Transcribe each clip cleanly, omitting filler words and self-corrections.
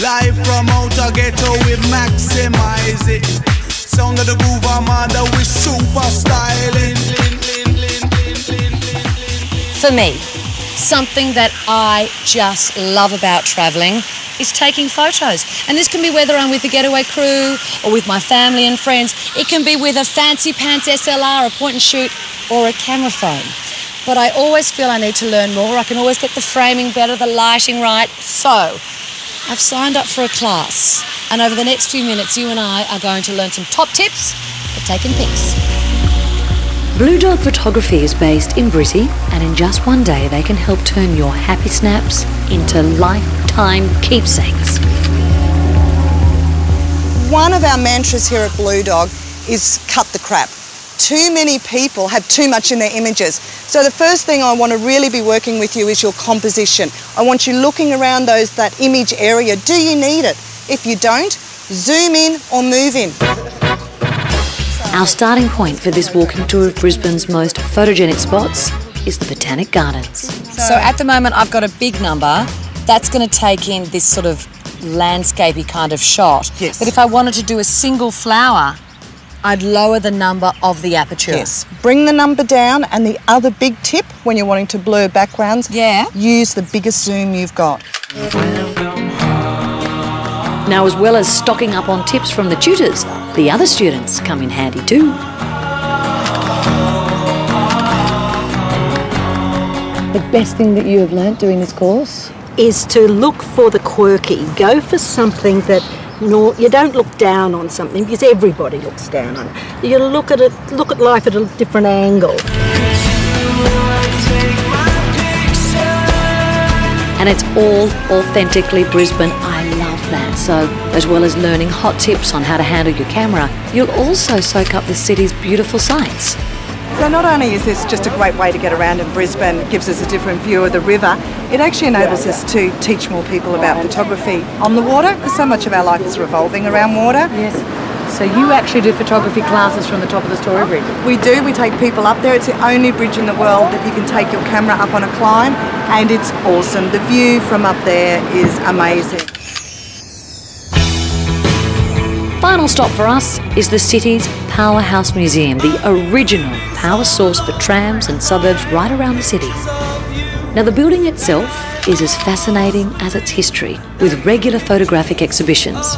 Live from outer ghetto, we maximize it. Sound of the groove, Amanda, we super styling. For me, something that I just love about travelling is taking photos. And this can be whether I'm with the Getaway crew or with my family and friends. It can be with a fancy pants SLR, a point and shoot, or a camera phone. But I always feel I need to learn more. I can always get the framing better, the lighting right. So I've signed up for a class. And over the next few minutes, you and I are going to learn some top tips for taking pics. Bluedog Photography is based in Brisbane, and in just one day they can help turn your happy snaps into lifetime keepsakes. One of our mantras here at Bluedog is cut the crap. Too many people have too much in their images. So the first thing I want to really be working with you is your composition. I want you looking around that image area. Do you need it? If you don't, zoom in or move in. Our starting point for this walking tour of Brisbane's most photogenic spots is the Botanic Gardens. So at the moment I've got a big number. That's going to take in this sort of landscapey kind of shot. Yes. But if I wanted to do a single flower, I'd lower the number of the aperture. Yes. Bring the number down, and the other big tip when you're wanting to blur backgrounds, use the biggest zoom you've got. Now, as well as stocking up on tips from the tutors, the other students come in handy too. The best thing that you have learnt doing this course is to look for the quirky. Go for something that you don't look down on something, because everybody looks down on it. You look at life at a different angle. And it's all authentically Brisbane. I love that. So, as well as learning hot tips on how to handle your camera, you'll also soak up the city's beautiful sights. So not only is this just a great way to get around in Brisbane, it gives us a different view of the river, it actually enables us to teach more people about photography on the water, because so much of our life is revolving around water. Yes. So you actually do photography classes from the top of the Story Bridge? We do. We take people up there. It's the only bridge in the world that you can take your camera up on a climb, and it's awesome. The view from up there is amazing. Final stop for us is the city's Powerhouse Museum, the original power source for trams and suburbs right around the city. Now, the building itself is as fascinating as its history, with regular photographic exhibitions.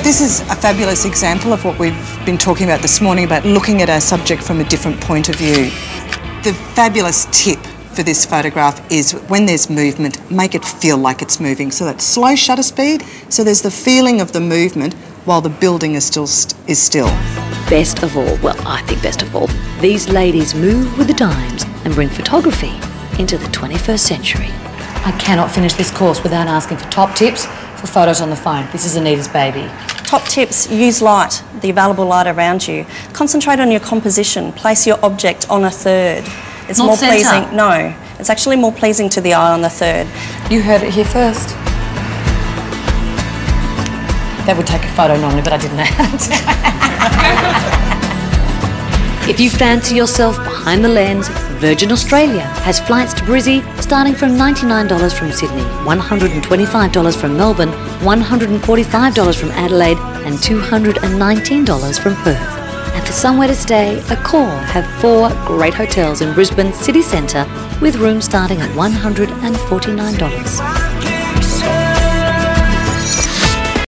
This is a fabulous example of what we've been talking about this morning, about looking at our subject from a different point of view. The fabulous tip for this photograph is when there's movement, make it feel like it's moving. So that's slow shutter speed, so there's the feeling of the movement while the building is still. Best of all, well, I think best of all, these ladies move with the times and bring photography into the 21st century. I cannot finish this course without asking for top tips for photos on the phone. This is Anita's baby. Top tips: use light, the available light around you. Concentrate on your composition. Place your object on a third. It's Not more centre. pleasing. No, it's actually more pleasing to the eye on the third. You heard it here first. That would take a photo normally, but I didn't know how to. If you fancy yourself behind the lens, Virgin Australia has flights to Brizzy starting from $99 from Sydney, $125 from Melbourne, $145 from Adelaide, and $219 from Perth. And for somewhere to stay, Accor have 4 great hotels in Brisbane city centre with rooms starting at $149.